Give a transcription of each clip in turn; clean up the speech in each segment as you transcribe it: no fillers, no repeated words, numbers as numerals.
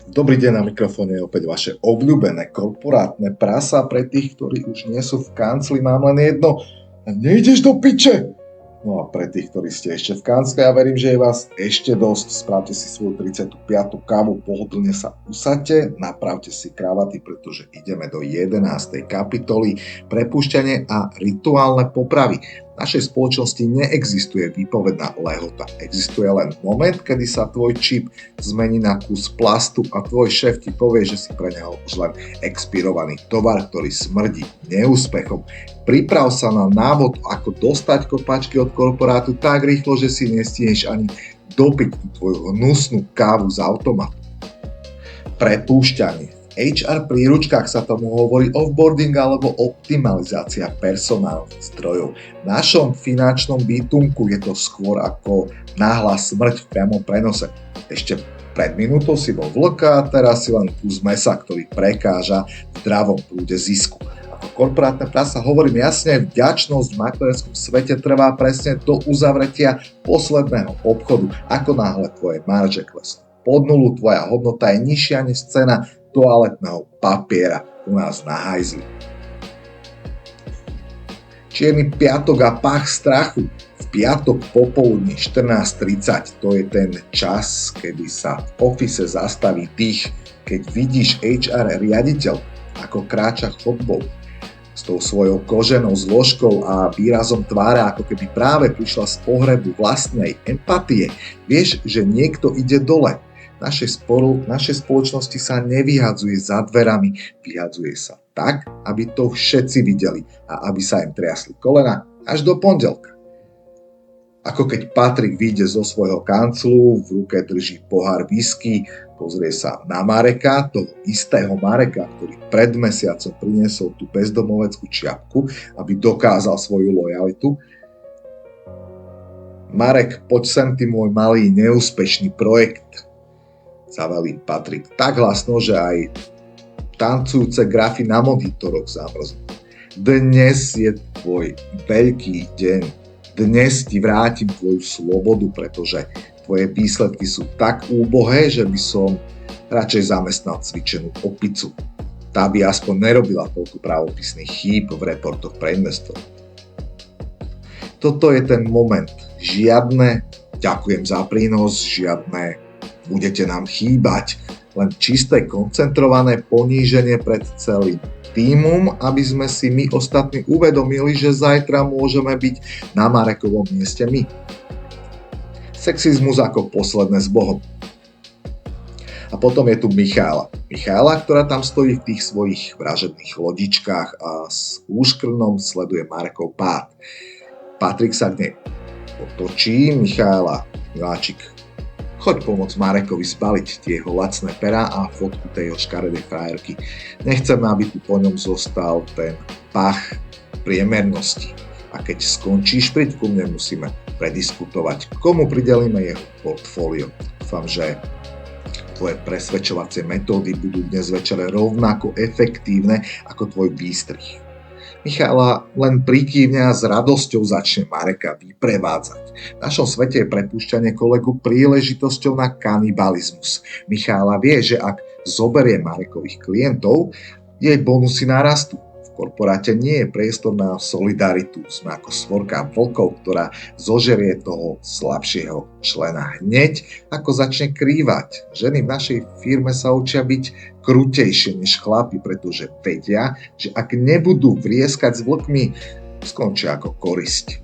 Dobrý deň, na mikrofóne je opäť vaše obľúbené korporátne prasa. Pre tých, ktorí už nie sú v kancli, mám len jedno. Nejdeš do piče! No a pre tých, ktorí ste ešte v kancli, ja verím, že je vás ešte dosť. Spravte si svoju 35. kávu, pohodlne sa usaďte, napravte si kravaty, pretože ideme do 11. kapitoly prepúšťanie a rituálne popravy. V našej spoločnosti neexistuje výpovedná lehota. Existuje len moment, kedy sa tvoj čip zmení na kus plastu a tvoj šéf ti povie, že si pre neho už len expirovaný tovar, ktorý smrdí neúspechom. Priprav sa na návod, ako dostať kopačky od korporátu tak rýchlo, že si nestihneš ani dopiť tú tvoju hnusnú kávu z automatu. Prepúšťanie. V HR príručkách sa tomu hovorí offboarding alebo optimalizácia personálnych zdrojov. V našom finančnom bytunku je to skôr ako náhla smrť v priamom prenose. Ešte pred minútou si bol vlka a teraz si len kus mesa, ktorý prekáža v zdravom prúde zisku. Ako korporátne prasa hovorím jasne, vďačnosť v maklérskom svete trvá presne do uzavretia posledného obchodu, ako náhle tvoje marže klesnú pod nulu, tvoja hodnota je nižšia než cena toaletného papiera u nás na hajzli. Čierny piatok a pach strachu. V piatok popoludní 14:30, to je ten čas, kedy sa v office zastaví dých, keď vidíš HR riaditeľ, ako kráča chodbou s tou svojou koženou zložkou a výrazom tváre, ako keby práve prišla z pohrebu vlastnej empatie. Vieš, že niekto ide dole. Našej spoločnosti sa nevyhadzuje za dverami, vyhadzuje sa tak, aby to všetci videli a aby sa im triasli kolena až do pondelka. Ako keď Patrik vyjde zo svojho kanclu, v ruke drží pohár whisky, pozrie sa na Mareka, toho istého Mareka, ktorý pred mesiacom priniesol tú bezdomoveckú čiapku, aby dokázal svoju lojalitu. Marek, poď sem, ty môj malý neúspešný projekt, zavelí Patrik tak hlasno, že aj tancujúce grafy na monitoroch zamrznú. Dnes je tvoj veľký deň. Dnes ti vrátim tvoju slobodu, pretože tvoje výsledky sú tak úbohé, že by som radšej zamestnal cvičenú opicu. Tá by aspoň nerobila toľko právopisných chýb v reportoch pre investorov. Toto je ten moment. Žiadne ďakujem za prínos, žiadne budete nám chýbať, len čisté koncentrované poníženie pred celým tímom, aby sme si my ostatní uvedomili, že zajtra môžeme byť na Marekovom mieste my. Sexizmus ako posledné s Bohom. A potom je tu Michála. Michála, ktorá tam stojí v tých svojich vražedných lodičkách a s úškrnom sleduje Marekov pád. Patrik sa k nej otočí. Michála, miláčik, choď pomôcť Marekovi zbaliť tie jeho lacné perá a fotku tej jeho škaredej frajerky. Nechceme, aby tu po ňom zostal ten pach priemernosti. A keď skončíš, príď ku mne, musíme prediskutovať, komu pridelíme jeho portfólio. Dúfam, že tvoje presvedčovacie metódy budú dnes večer rovnako efektívne ako tvoj výstrih. Michála len prikývne a s radosťou začne Mareka vyprevádzať. V našom svete je prepúšťanie kolegu príležitosťou na kanibalizmus. Michála vie, že ak zoberie Marekových klientov, jej bonusy narastú. V korporáte nie je priestor na solidaritu. Sme ako svorka vlkov, ktorá zožerie toho slabšieho člena hneď, ako začne krývať. Ženy v našej firme sa učia byť krutejšie než chlapi, pretože vedia, že ak nebudú vrieskať s vlkmi, skončia ako korisť.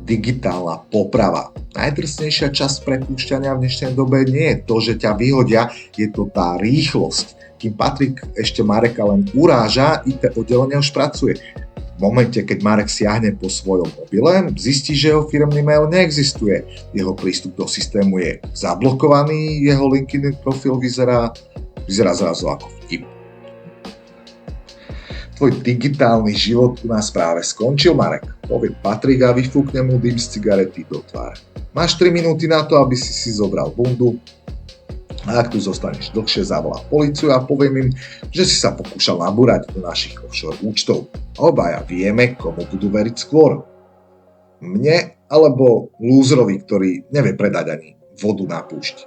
Digitálna poprava. Najdrsnejšia časť prepúšťania v dnešnej dobe nie je to, že ťa vyhodia, je to tá rýchlosť. Kým Patrik ešte Mareka len uráža, IT oddelenie už pracuje. V momente, keď Marek siahne po svojom mobile, zistí, že jeho firmný mail neexistuje. Jeho prístup do systému je zablokovaný, jeho LinkedIn profil vyzerá zrazu ako vtip. Tvoj digitálny život u nás práve skončil, Marek, povie Patrik a vyfúkne mu dym z cigarety do tváre. Máš 3 minúty na to, aby si zobral bundu. A ak tu zostaneš dlhšie, zavolá políciu a poviem im, že si sa pokúšal nabúrať do našich offshore účtov. Obaja vieme, komu budú veriť skôr. Mne alebo lúzrovi, ktorý nevie predať ani vodu na púšti.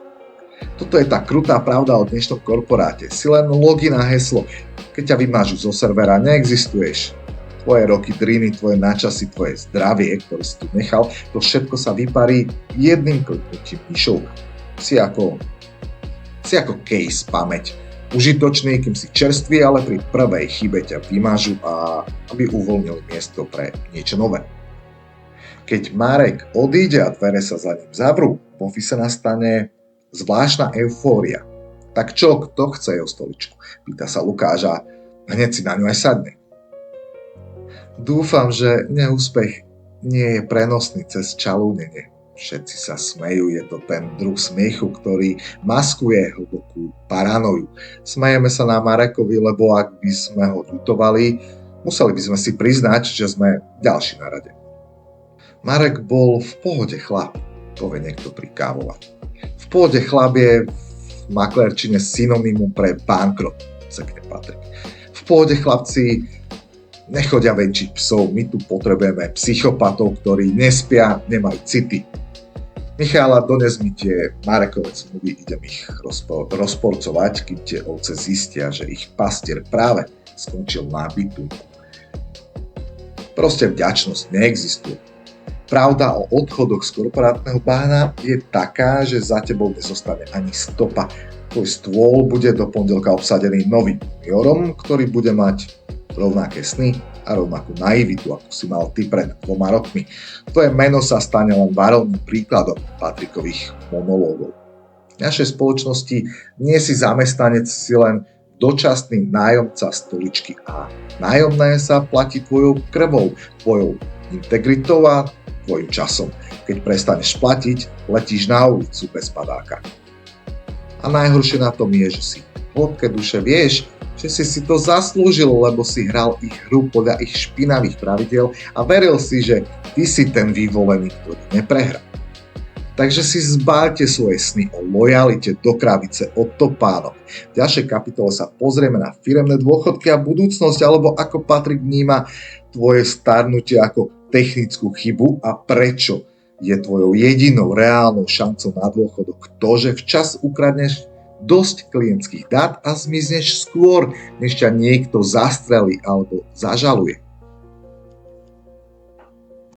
Toto je tá krutá pravda o dnešnom korporáte. Si len login a heslo. Keď ťa vymažú zo servera, neexistuješ. Tvoje roky driny, tvoje načasy, tvoje zdravie, ktoré si tu nechal, to všetko sa vyparí jedným kliknutím myšou. Si ako case pamäť. Užitočný, kým si čerstvý, ale pri prvej chybe ťa vymažu a aby uvoľnili miesto pre niečo nové. Keď Marek odíde a dvere sa za ním zavrú, v office nastane zvláštna eufória. Tak čo, kto chce jeho stoličku? Pýta sa Lukáš a hneď si na ňu aj sadne. Dúfam, že neúspech nie je prenosný cez čalúnenie. Všetci sa smejú, je to ten druh smiechu, ktorý maskuje hlbokú paranoju. Smejeme sa na Marekovi, lebo ak by sme ho ľutovali, museli by sme si priznať, že sme ďalší na rade. Marek bol v pohode chlap, povie niekto pri kávovaní. V pohode chlap je v maklerčine synonymum pre bankrot, cekne Patrik. V pohode chlapci nechodia venčiť psov, my tu potrebujeme psychopatov, ktorí nespia, nemajú city. Michála, dones mi tie Marekové zmluvy, idem ich rozporcovať, kým tie ovce zistia, že ich pastier práve skončil na bytunku. Proste vďačnosť neexistuje. Pravda o odchodoch z korporátneho bahna je taká, že za tebou nezostane ani stopa. Tvoj stôl bude do pondelka obsadený novým juniorom, ktorý bude mať rovnaké sny a rovnakú naivitu, ako si mal ty pred 2 rokmi. Tvoje meno sa stane len varovným príkladom Patrikových monológov. V našej spoločnosti nie si zamestnanec, si len dočasný nájomca stoličky a nájomné sa platí tvojou krvou, tvojou integritou a tvojim časom. Keď prestaneš platiť, letíš na ulicu bez padáka. A najhoršie na tom je, že si v hĺbke duše vieš, že si to zaslúžil, lebo si hral ich hru podľa ich špinavých pravidiel a veril si, že ty si ten vyvolený, ktorý neprehrá. Takže si zbáľte svoje sny o lojalite do krabice od topánok. V ďalšej kapitole sa pozrieme na firemné dôchodky a budúcnosť, alebo ako Patrik vníma tvoje starnutie ako technickú chybu a prečo je tvojou jedinou reálnou šancou na dôchodok to, že včas ukradneš dosť klientských dát a zmizneš skôr, než ťa niekto zastrelí alebo zažaluje.